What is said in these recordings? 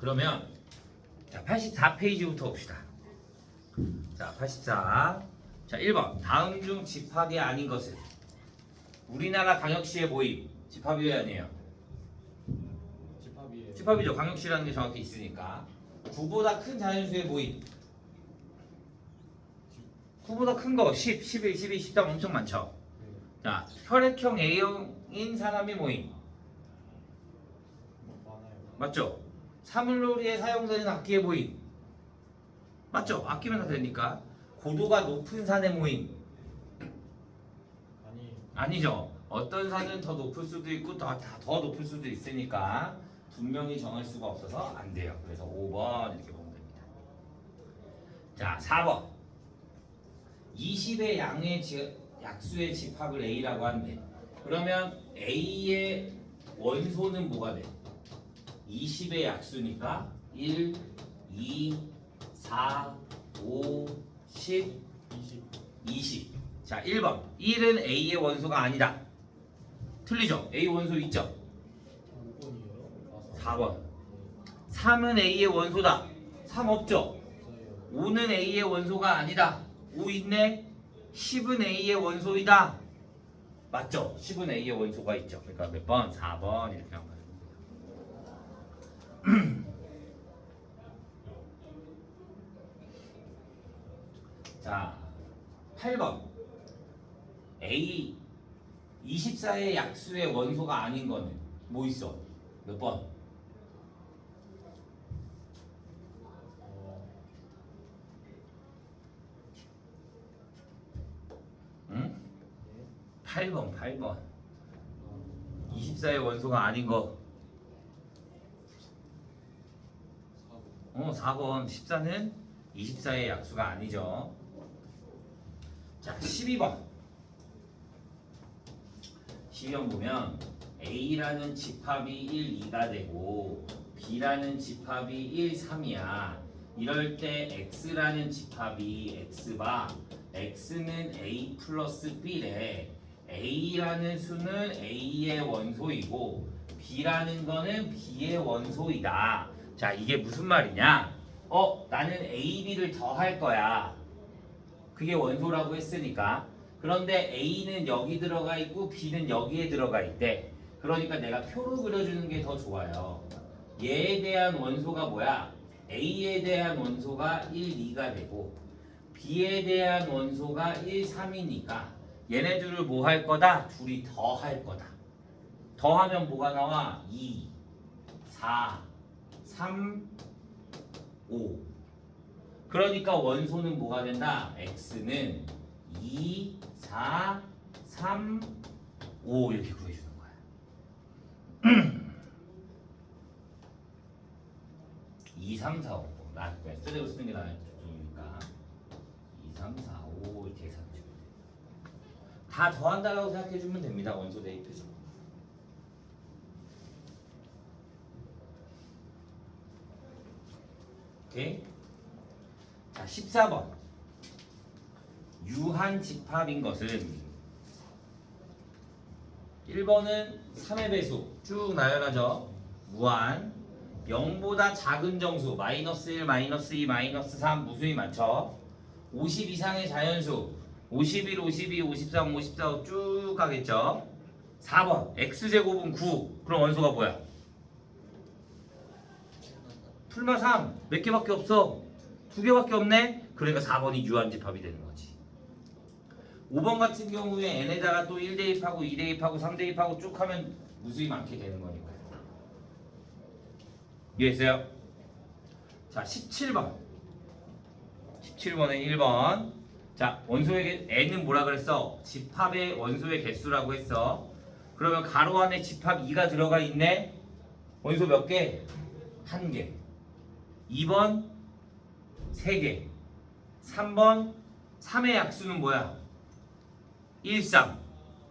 그러면 자 84페이지부터 봅시다. 자 84. 자 1번 다음 중 집합이 아닌 것은 우리나라 광역시의 모임. 집합이에요 아니에요? 집합이에요. 집합이죠. 광역시라는 게 정확히 있으니까. 9보다 큰 자연수의 모임. 9보다 큰 거 10, 11, 12, 13 엄청 많죠. 네. 자 혈액형 A형인 사람이 모임. 많아요. 맞죠? 사물놀이에 사용되는 악기의 모임. 맞죠? 악기면 다 되니까. 고도가 높은 산의 모임. 아니 아니죠. 어떤 산은 더 높을 수도 있고 더 높을 수도 있으니까 분명히 정할 수가 없어서 안 돼요. 그래서 5번 이렇게 보면 됩니다. 자 4번 20의 약수의 집합을 A라고 한대. 그러면 A의 원소는 뭐가 돼? 20의 약수니까 1, 2, 4, 5, 10, 20. 20. 자 1번 1은 A의 원소가 아니다. 틀리죠? A 원소 있죠? 5번이에요? 4번 3은 A의 원소다. 3 없죠? 없어요. 5는 A의 원소가 아니다. 5 있네. 10은 A의 원소이다. 맞죠? 10은 A의 원소가 있죠. 그러니까 몇 번? 4번 이렇게 하면 됩니다. 자 8번 A 24의 약수의 원소가 아닌 거는 뭐 있어? 몇 번? 응? 네. 8번 8번 24의 원소가 아닌 거 4번. 4번 14는 24의 약수가 아니죠. 자 12번 12번 보면 A라는 집합이 1, 2가 되고 B라는 집합이 1, 3이야. 이럴 때 X라는 집합이 X바 X는 A 플러스 B래. A라는 수는 A의 원소이고 B라는 거는 B의 원소이다. 자 이게 무슨 말이냐? 나는 A, B를 더할 거야. 그게 원소라고 했으니까. 그런데 A는 여기 들어가 있고 B는 여기에 들어가 있대. 그러니까 내가 표로 그려주는 게 더 좋아요. 얘에 대한 원소가 뭐야? A에 대한 원소가 1, 2가 되고 B에 대한 원소가 1, 3이니까 얘네들을 뭐 할 거다? 둘이 더 할 거다. 더하면 뭐가 나와? 2, 4, 3, 5. 그러니까 원소는 뭐가 된다? X는 2, 4, 3, 5 이렇게 구해주는 거야. 2, 3, 4, 5. 나 숫자대로 쓰는 게 나으니까 2, 3, 4, 5 이렇게 계산해주면 돼. 다 더한다라고 생각해주면 됩니다. 원소 대입해서. 오케이? 자, 14번. 유한 집합인 것은 1번은 3의 배수 쭉 나열하죠. 무한 0보다 작은 정수 마이너스 1, 마이너스 2, 마이너스 3 무수히 많죠. 50 이상의 자연수 51, 52, 53, 54 쭉 가겠죠. 4번 x제곱은 9. 그럼 원소가 뭐야? 풀마 3 몇 개밖에 없어? 2개밖에 없네? 그러니까 4번이 유한집합이 되는 거지. 5번 같은 경우에 n에다가 또 1 대입하고 2 대입하고 3 대입하고 쭉 하면 무수히 많게 되는 거니까요. 이해했어요? 자 17번 17번에 1번. 자 원소의 n은 뭐라 그랬어? 집합의 원소의 개수라고 했어. 그러면 가로 안에 집합 2가 들어가 있네. 원소 몇 개? 1개. 2번 3개. 3번 3의 약수는 뭐야? 1, 3.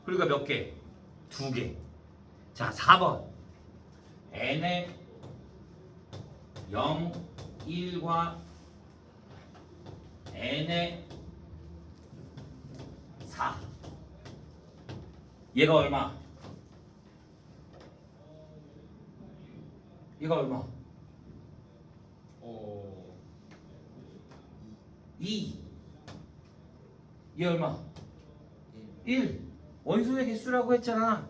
그러니까 몇 개? 2개. 자 4번 n의 0, 1과 n의 4. 얘가 얼마? 얘가 얼마? 2. 얘 얼마? 1. 원소의 개수라고 했잖아.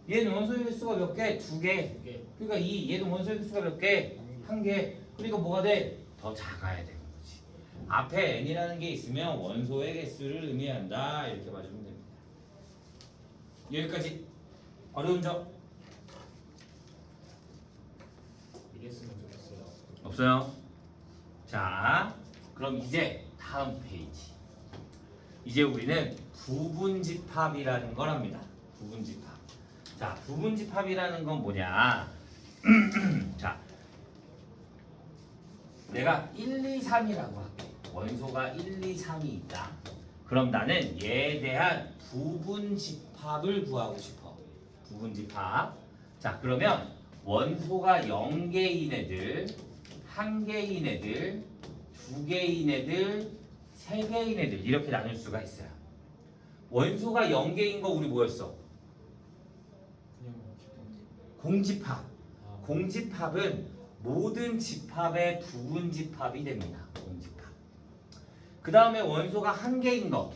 얘는 원소의 개수가 몇 개? 2개. 2개. 그러니까 2. 얘는 원소의 개수가 몇 개? 1개. 그러니까 뭐가 돼? 더 작아야 되는 거지. 앞에 n이라는 게 있으면 원소의 개수를 의미한다. 이렇게 봐주면 됩니다. 여기까지. 어려운 점 이랬으면 좋겠어요. 없어요? 자, 그럼 이제 다음 페이지. 이제 우리는 부분집합이라는 걸 합니다. 부분집합. 자, 부분집합이라는 건 뭐냐? 자, 내가 1, 2, 3이라고 할게. 원소가 1, 2, 3이 있다. 그럼 나는 얘에 대한 부분집합을 구하고 싶어. 부분집합. 자, 그러면 원소가 0개인 애들, 1개인 애들, 2개인 애들, 3개인 애들 이렇게 나눌 수가 있어요. 원소가 0개인 거 우리 뭐였어? 그냥 기본기. 공집합. 공집합은 모든 집합의 부분집합이 됩니다. 공집합. 그 다음에 원소가 1개인 거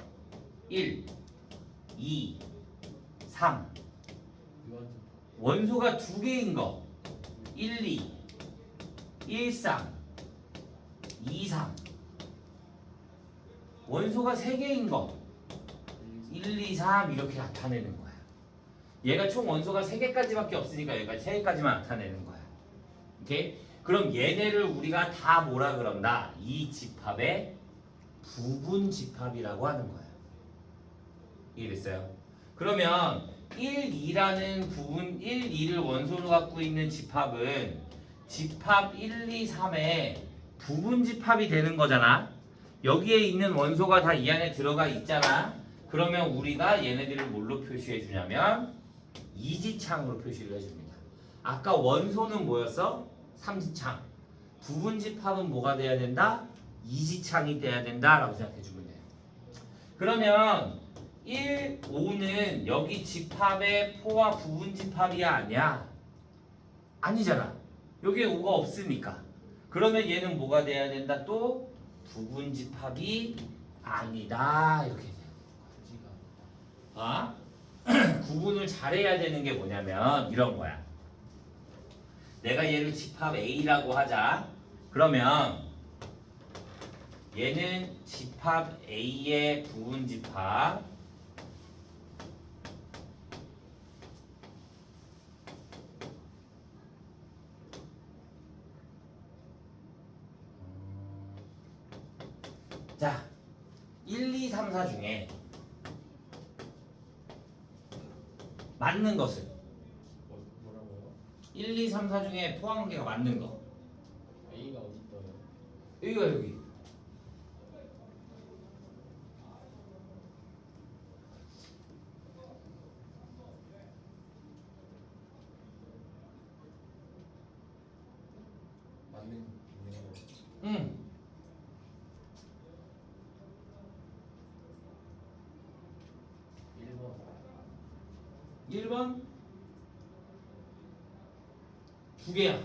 1, 2, 3. 유한집. 원소가 2개인 거 1, 2, 1, 3, 2, 3. 원소가 3개인 거 1, 2, 3 이렇게 나타내는 거야. 얘가 총 원소가 3개까지밖에 없으니까 얘가 3개까지만 나타내는 거야. 오케이? 그럼 얘네를 우리가 다 뭐라 그런다? 이 집합의 부분 집합이라고 하는 거야. 이해됐어요? 그러면 1, 2라는 부분 1, 2를 원소로 갖고 있는 집합은 집합 1, 2, 3의 부분 집합이 되는 거잖아. 여기에 있는 원소가 다 이 안에 들어가 있잖아. 그러면 우리가 얘네들을 뭘로 표시해 주냐면 이지창으로 표시를 해줍니다. 아까 원소는 뭐였어? 삼지창. 부분집합은 뭐가 돼야 된다? 이지창이 돼야 된다라고 생각해 주면 돼요. 그러면 1, 5는 여기 집합의 포와 부분집합이야 아니야? 아니잖아. 여기에 5가 없으니까. 그러면 얘는 뭐가 돼야 된다? 또 부분집합이 아니다. 이렇게 돼요. 아? 구분을 잘해야 되는 게 뭐냐면 이런 거야. 내가 얘를 집합 A라고 하자. 그러면 얘는 집합 A의 부분집합 자 1, 2, 3, 4 중에 맞는 것은 뭐라고요? 1, 2, 3, 4 중에 포함관계가 맞는 거. A가 어디 있어요? 여기가 여기. 맞는 거. 응. 1번. 1번 두 개야. 1번,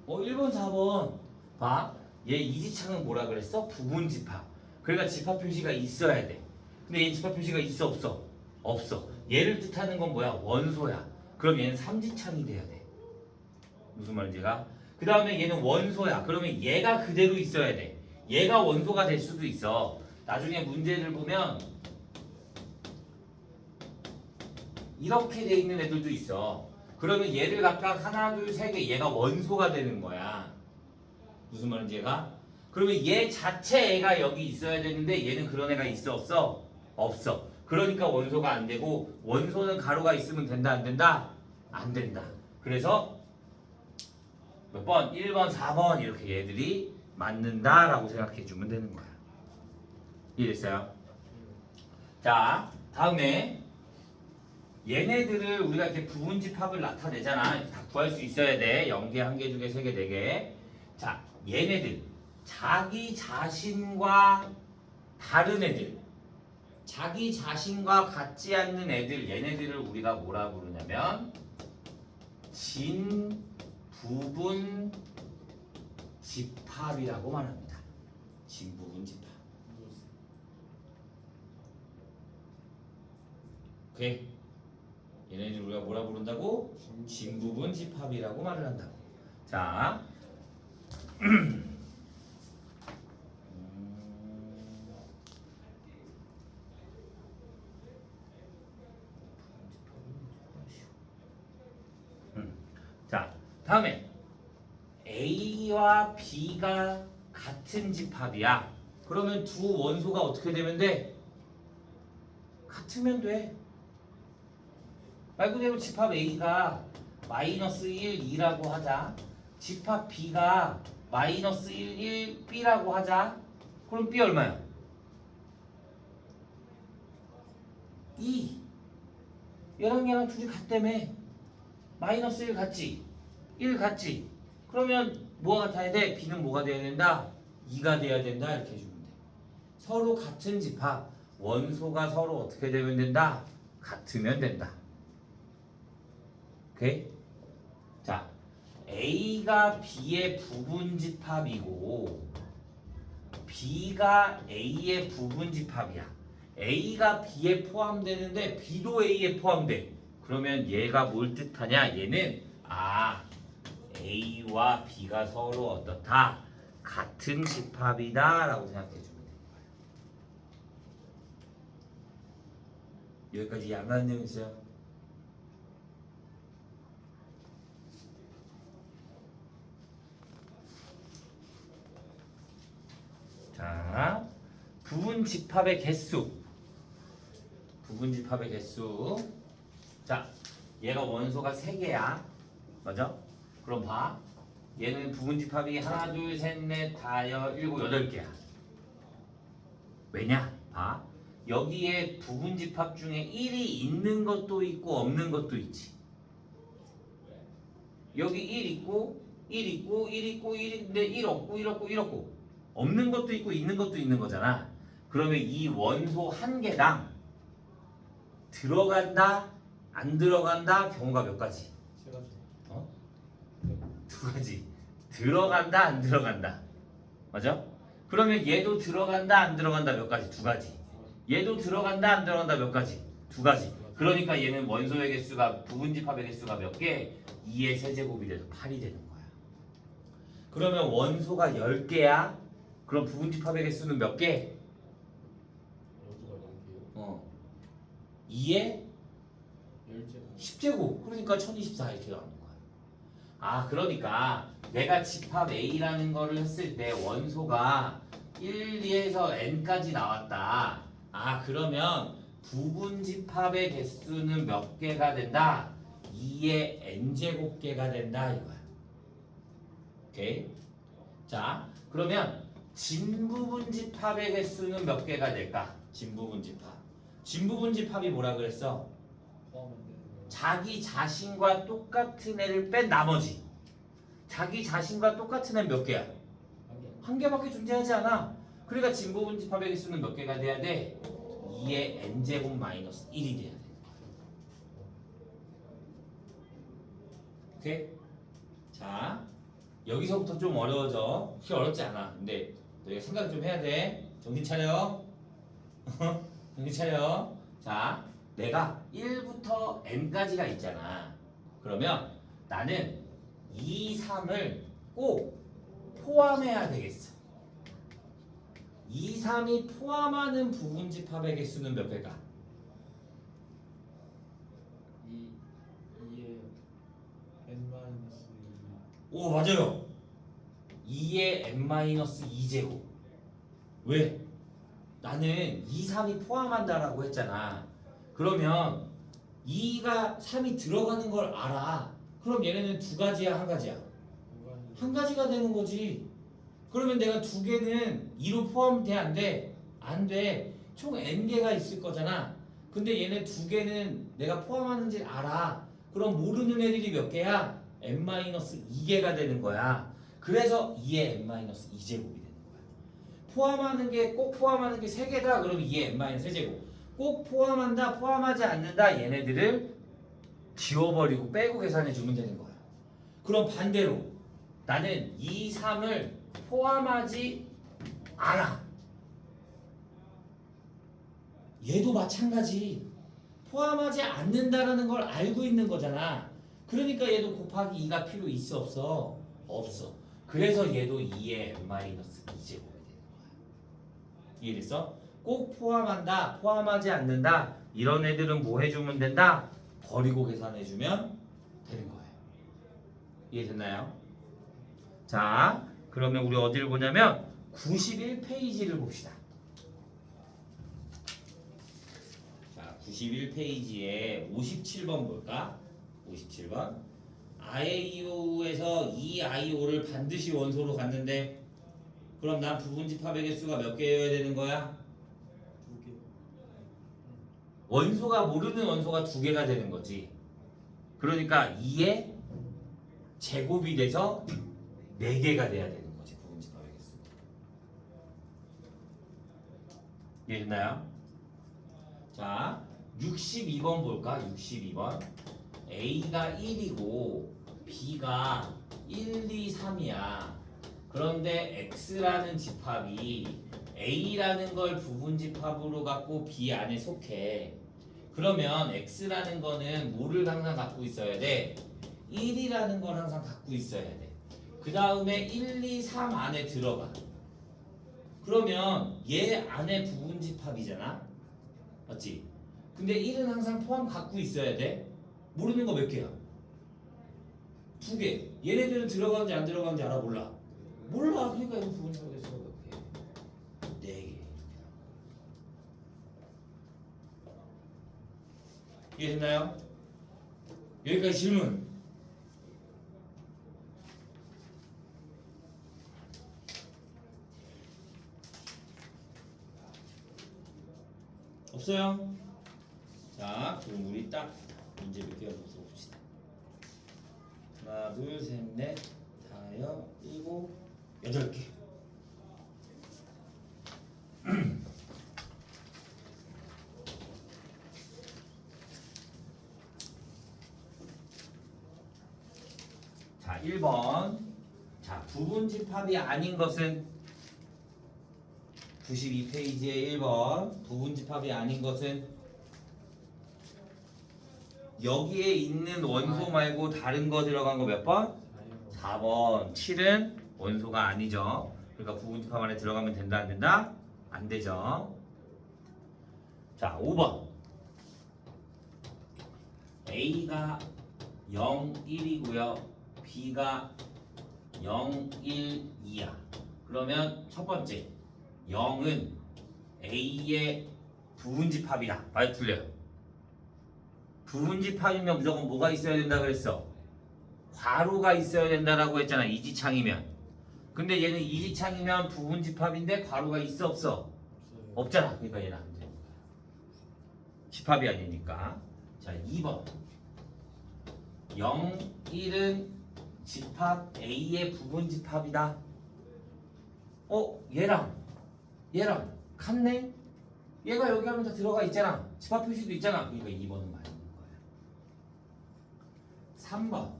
4번. 1번, 4번. 봐. 얘 이지창은 뭐라 그랬어? 부분집합. 그러니까 집합 표시가 있어야 돼. 근데 얘 집합 표시가 있어 없어? 없어. 얘를 뜻하는 건 뭐야? 원소야. 그럼 얘는 삼지창이 돼야 돼. 무슨 말인지가? 그 다음에 얘는 원소야. 그러면 얘가 그대로 있어야 돼. 얘가 원소가 될 수도 있어. 나중에 문제를 보면 이렇게 돼 있는 애들도 있어. 그러면 얘를 각각 하나, 둘, 세 개 얘가 원소가 되는 거야. 무슨 말인지 얘가? 그러면 얘 자체 애가 여기 있어야 되는데 얘는 그런 애가 있어 없어? 없어. 그러니까 원소가 안 되고 원소는 가로가 있으면 된다 안 된다? 안 된다. 그래서 몇 번? 1번, 4번 이렇게 얘들이 맞는다라고 생각해 주면 되는 거야. 이해됐어요? 자, 다음에 얘네들을 우리가 이렇게 부분집합을 나타내잖아. 이렇게 다 구할 수 있어야 돼. 0개, 1개, 2개, 3개, 4개. 자, 얘네들 자기 자신과 다른 애들, 자기 자신과 같지 않는 애들, 얘네들을 우리가 뭐라 부르냐면 진부분 집합이라고 말합니다. 진부분 집합. 오케이. 얘네들 우리가 뭐라 부른다고? 진부분 집합이라고 말을 한다고. 자, 자, 다음에 A와 B가 같은 집합이야. 그러면 두 원소가 어떻게 되면 돼? 같으면 돼. 말 그대로 집합 A가 마이너스 1, 2라고 하자. 집합 B가 마이너스 1, 1, B라고 하자. 그럼 B 얼마야? 2. 얘랑 둘이 같다며. 마이너스 1 같지? 1 같지? 그러면 뭐가 같아야 돼? B는 뭐가 돼야 된다? 2가 돼야 된다. 이렇게 해주면 돼. 서로 같은 집합. 원소가 서로 어떻게 되면 된다? 같으면 된다. 오케이? 자, A가 B의 부분집합이고 B가 A의 부분집합이야. A가 B에 포함되는데 B도 A에 포함돼. 그러면 얘가 뭘 뜻하냐? 얘는 A와 B가 서로 어떻다? 같은 집합이다 라고 생각해 주면 돼. 여기까지 이해 안 가는 내용 있어요? 자, 부분집합의 개수. 부분집합의 개수. 자, 얘가 원소가 3개야. 맞아? 그럼 봐. 얘는 부분집합이 하나, 둘, 셋, 넷, 다여, 일곱, 8개야. 왜냐? 봐. 여기에 부분집합 중에 1이 있는 것도 있고 없는 것도 있지. 여기 1 있고 1 있고 1 있고 1 있는데 1 없고 1 없고 1 없고 없는 것도 있고 있는 것도 있는 거잖아. 그러면 이 원소 한 개당 들어간다 안 들어간다 경우가 몇 가지? 세 가지. 어? 네. 2가지. 들어간다 안 들어간다. 맞아? 그러면 얘도 들어간다 안 들어간다 몇 가지? 2가지. 얘도 들어간다 안 들어간다 몇 가지? 2가지. 그러니까 얘는 원소의 개수가 부분집합의 개수가 몇 개? 2의 세제곱이 돼서 8이 되는 거야. 그러면 원소가 10개야. 그럼 부분집합의 개수는 몇 개? 원소가 0개요. 2의 10제곱. 10제곱. 그러니까 1024 이렇게 나오는 거야. 그러니까 내가 집합 A라는 거를 했을 때 원소가 1, 2에서 n까지 나왔다. 그러면 부분집합의 개수는 몇 개가 된다? 2의 n제곱개가 된다 이거야. 오케이? 자, 그러면 진부분집합의 개수는 몇 개가 될까? 진부분집합. 진부분집합이 뭐라 그랬어? 포함은 되는 거. 자기 자신과 똑같은 애를 뺀 나머지. 자기 자신과 똑같은 애는 몇 개야? 1개. 한 개밖에 존재하지 않아. 그러니까 진부분집합의 개수는 몇 개가 돼야 돼? 2의 n제곱 마이너스 1이 돼야 돼. 오케이? 자, 여기서부터 좀 어려워져. 그렇게 어렵지 않아. 근데 너희가 생각 좀 해야 돼. 정신 차려. 정신 차려. 자, 내가 1부터 n까지가 있잖아. 그러면 나는 2, 3을 꼭 포함해야 되겠어. 2, 3이 포함하는 부분집합의 개수는 몇 개일까? 2의 n-2. 오, 맞아요. 2의 n-2제곱. 왜? 나는 2, 3이 포함한다라고 했잖아. 그러면 2가 3이 들어가는 걸 알아. 그럼 얘네는 2가지야, 1가지야? 1가지가 되는 거지. 그러면 내가 2개는 2로 포함돼 안 돼? 안 돼. 총 n개가 있을 거잖아. 근데 얘네 2개는 내가 포함하는지 알아. 그럼 모르는 애들이 몇 개야? n-2개가 되는 거야. 그래서 2의 n-2제곱이 되는 거야. 포함하는 게 꼭 포함하는 게 3개다. 그럼 2의 n-3제곱. 꼭 포함한다, 포함하지 않는다. 얘네들을 지워버리고 빼고 계산해 주면 되는 거야. 그럼 반대로 나는 2, 3을 포함하지 않아. 얘도 마찬가지. 포함하지 않는다라는 걸 알고 있는 거잖아. 그러니까 얘도 곱하기 2가 필요 있어 없어? 없어. 그래서 얘도 2의 n-2제곱이 되는 거야. 이해됐어? 꼭 포함한다, 포함하지 않는다 이런 애들은 뭐 해주면 된다? 버리고 계산해주면 되는 거예요. 이해됐나요? 자, 그러면 우리 어디를 보냐면 91페이지를 봅시다. 자, 91페이지에 57번 볼까? 57번. 아이오우에서 이 아이오를 반드시 원소로 갔는데 그럼 난 부분집합의 개수가 몇 개여야 되는 거야? 2개. 원소가 모르는 원소가 2개가 되는 거지. 그러니까 2의 제곱이 돼서 4개가 돼야 되는 거지. 부분집합의 개수. 이해됐나요? 자, 62번 볼까? 62번. A가 1이고 B가 1, 2, 3이야. 그런데 X라는 집합이 A라는 걸 부분집합으로 갖고 B 안에 속해. 그러면 X라는 거는 뭐를 항상 갖고 있어야 돼? 1이라는 걸 항상 갖고 있어야 돼. 그 다음에 1, 2, 3 안에 들어가. 그러면 얘 안에 부분집합이잖아? 맞지? 근데 1은 항상 포함 갖고 있어야 돼. 모르는 거 몇 개야? 2개. 얘네들은 들어가는지 안 들어가는지 알아? 몰라? 몰라. 그러니까 이거 부분집합 개수가 몇 개? 4개. 이해됐나요? 여기까지 질문. 없어요? 자, 그럼 우리 딱 문제 몇 개가 더 봅시다. 하나, 둘, 셋, 넷, 다섯, 일곱, 8개. 자, 1번. 자, 부분집합이 아닌 것은 92페이지에 1번. 부분집합이 아닌 것은 여기에 있는 원소 말고 다른 거 들어간 거 몇 번? 4번. 7은 원소가 아니죠. 그러니까 부분집합 안에 들어가면 된다 안 된다? 안 되죠. 자, 5번. A가 0, 1이고요. B가 0, 1, 2야. 그러면 첫 번째 0은 A의 부분집합이다. 맞아 틀려요? 부분집합이면 무조건 뭐가 있어야 된다 그랬어? 괄호가 있어야 된다라고 했잖아. 이지창이면. 근데 얘는 이지창이면 부분집합인데 괄호가 있어 없어? 없어요. 없잖아. 그러니까 얘는 안 되는 거야. 집합이 아니니까. 자, 2번. 0, 1은 집합 A의 부분집합이다. 얘랑 같네? 얘가 여기 하면 다 들어가 있잖아. 집합 표시도 있잖아. 그러니까 2번은 맞는 거야. 3번.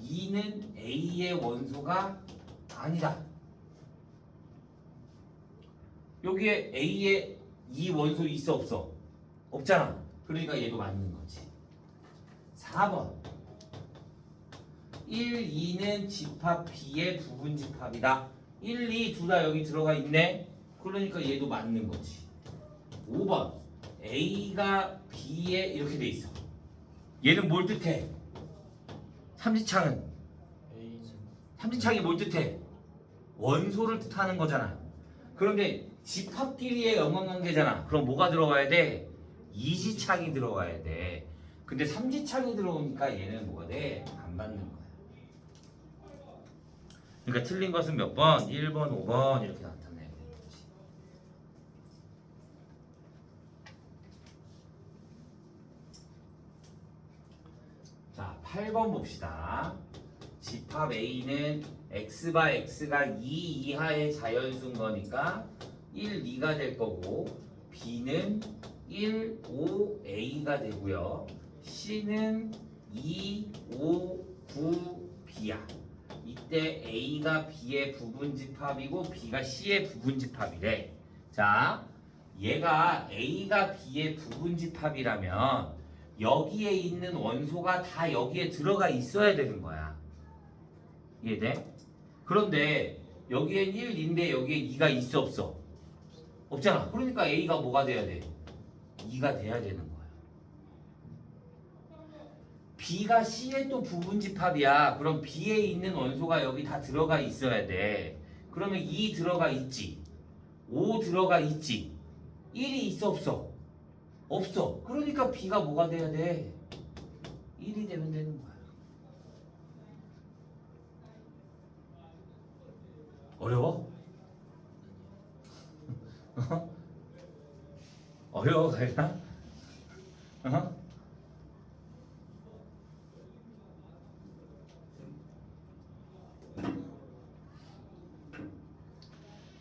2는 A의 원소가 아니다. 여기에 A에 2 원소 있어 없어? 없잖아. 그러니까 얘도 맞는 거지. 4번. 1, 2는 집합 B의 부분집합이다. 1, 2 둘 다 여기 들어가 있네. 그러니까 얘도 맞는 거지. 5번. A가 B에 이렇게 돼 있어. 얘는 뭘 뜻해? 삼지창은? A는 삼지창이 뭘 뜻해? 원소를 뜻하는 거잖아. 그런데 집합끼리의 연관관계잖아. 그럼 뭐가 들어가야 돼? 이지창이 들어가야 돼. 근데 삼지창이 들어오니까 얘는 뭐가 돼? 안 맞는 거야. 그러니까 틀린 것은 몇 번? 1번, 5번 이렇게 나타내야 되는 거지. 자, 8번 봅시다. 집합 A는 X바 X가 2 이하의 자연수인 거니까 1, 2가 될 거고 B는 1, 5, A가 되고요. C는 2, 5, 9, B야. 이때 A가 B의 부분집합이고 B가 C의 부분집합이래. 자, 얘가 A가 B의 부분집합이라면 여기에 있는 원소가 다 여기에 들어가 있어야 되는 거야. 이해돼? 그런데 여기엔 1인데 여기에 2가 있어 없어? 없잖아. 그러니까 A가 뭐가 돼야 돼? 2가 돼야 되는 거야. B가 C의 또 부분집합이야. 그럼 B에 있는 원소가 여기 다 들어가 있어야 돼. 그러면 2 들어가 있지. 5 들어가 있지. 1이 있어 없어? 없어. 그러니까 B가 뭐가 돼야 돼? 1이 되면 되는 거야. 어려워? 어려워 가야?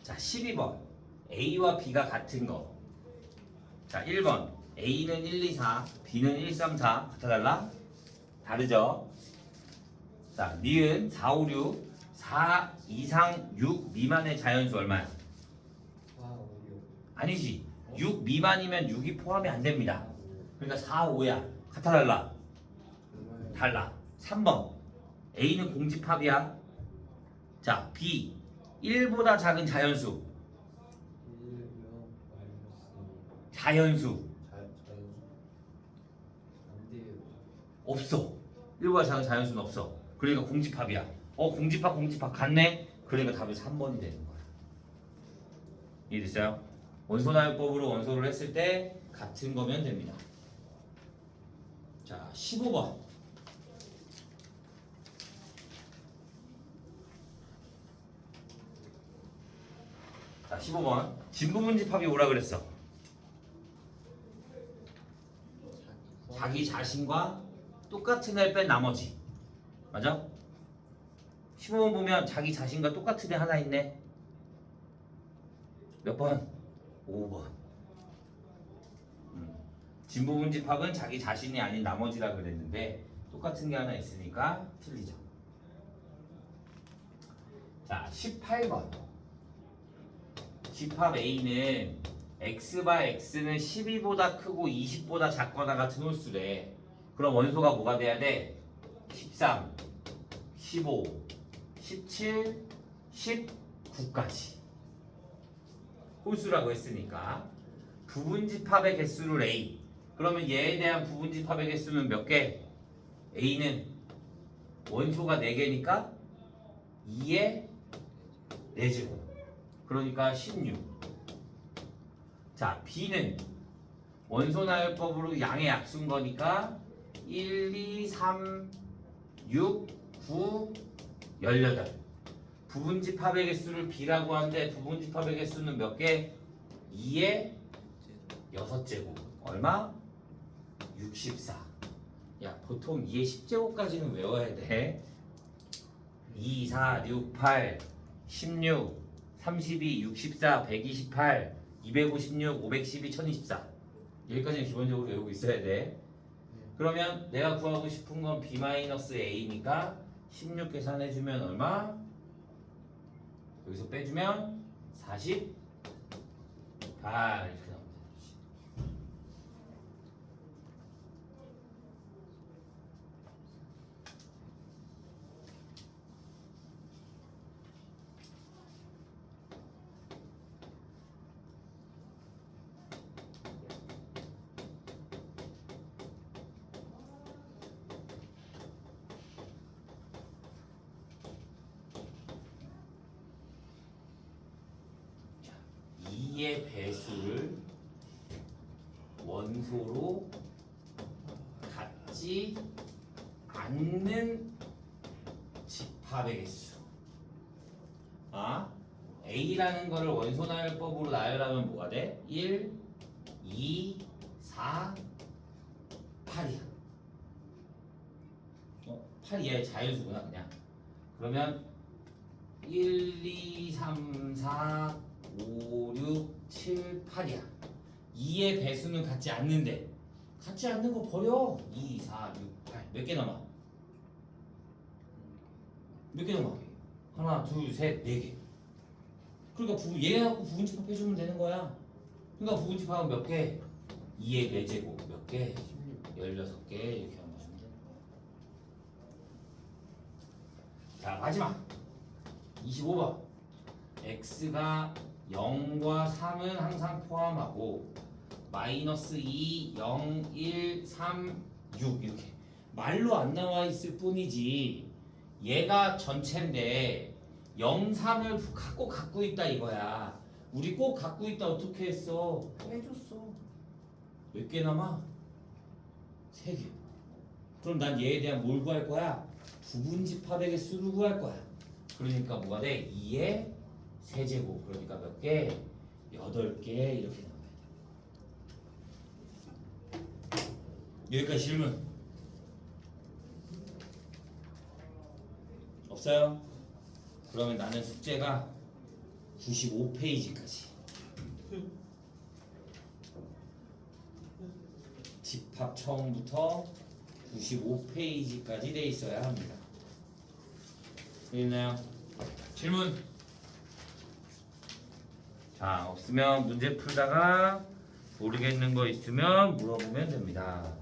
자, 12번. A와 B가 같은 거. 자, 1번. A는 1, 2, 4, B는 1, 3, 4. 같아 달라? 다르죠? 자, 니은 4, 5, 6. 4 이상 6 미만의 자연수 얼마야? 4, 5, 6. 아니지. 6 미만이면 6이 포함이 안 됩니다. 그러니까 4, 5야. 같아 달라? 달라. 3번. A는 공집합이야. 자, B. 1보다 작은 자연수. 1명 마이너스 자연수. 자연수. 안 돼요. 없어. 1보다 작은 자연수는 없어. 그러니까 공집합이야. 공집합 같네? 그러니까 답이 3번이 되는 거야. 이해됐어요? 원소나열법으로 원소를 했을 때 같은 거면 됩니다. 자, 15번. 자, 15번. 진부분집합이 오라 그랬어. 자기 자신과 똑같은 애를 뺀 나머지. 맞아? 15번 보면 자기 자신과 똑같은 애 하나 있네. 몇 번? 5번. 진부분집합은 자기 자신이 아닌 나머지라 그랬는데 똑같은 게 하나 있으니까 틀리죠. 자, 18번. 집합 A는 X바 X는 12보다 크고 20보다 작거나 같은 홀수래. 그럼 원소가 뭐가 돼야 돼? 13, 15, 17, 19까지. 홀수라고 했으니까 부분집합의 개수를 A. 그러면 얘에 대한 부분집합의 개수는 몇 개? A는 원소가 4개니까 2의 4제곱. 그러니까 16. 자, B는 원소나열법으로 양의 약수인 거니까 1, 2, 3, 6, 9, 18. 부분집합의 개수를 B라고 하는데 부분집합의 개수는 몇 개? 2의 6제곱. 얼마? 64. 야, 보통 2의 10제곱까지는 외워야 돼. 2, 4, 6, 8, 16, 32, 64, 128, 256, 512, 1024. 여기까지는 기본적으로 외우고 있어야 돼. 그러면 내가 구하고 싶은 건 B-A니까 16 계산해주면 얼마? 여기서 빼주면 48 이렇게 나옵니다. 의 배수를 원소로 갖지 않는 집합의 개수. A라는 거를 원소나열법으로 나열하면 뭐가 돼? 1, 2, 4, 8이야. 8이 얘 자연수구나 그냥. 그러면 1, 2, 3, 4, 5, 6, 7, 8이야. 2의 배수는 같지 않는데 같지 않는 거 버려. 2, 4, 6, 8 몇 개 남아? 몇 개 나와? 하나, 둘, 셋, 네 개. 그러니까 얘 갖고 부분집합 해주면 되는 거야. 그러니까 부분집합은 몇 개? 2의 4제곱 몇 개? 16개 이렇게 하면 돼. 자 마지막 25번 x가 0과 3은 항상 포함하고 마이너스 2, 0, 1, 3, 6 이렇게 말로 안 나와 있을 뿐이지 얘가 전체인데 0, 3을 꼭 갖고 있다 이거야. 우리 꼭 갖고 있다 어떻게 했어? 빼줬어. 몇 개 남아? 3개. 그럼 난 얘에 대한 뭘 구할 거야? 부분집합의 개수를 구할 거야. 그러니까 뭐가 돼? 2의 세제곱. 그러니까 몇 개? 8개 이렇게 나와야 돼. 여기까지 질문 없어요? 그러면 나는 숙제가 95페이지까지 집합 처음부터 95페이지까지 돼 있어야 합니다. 있나요? 질문? 자 없으면 문제 풀다가 모르겠는 거 있으면 물어보면 됩니다.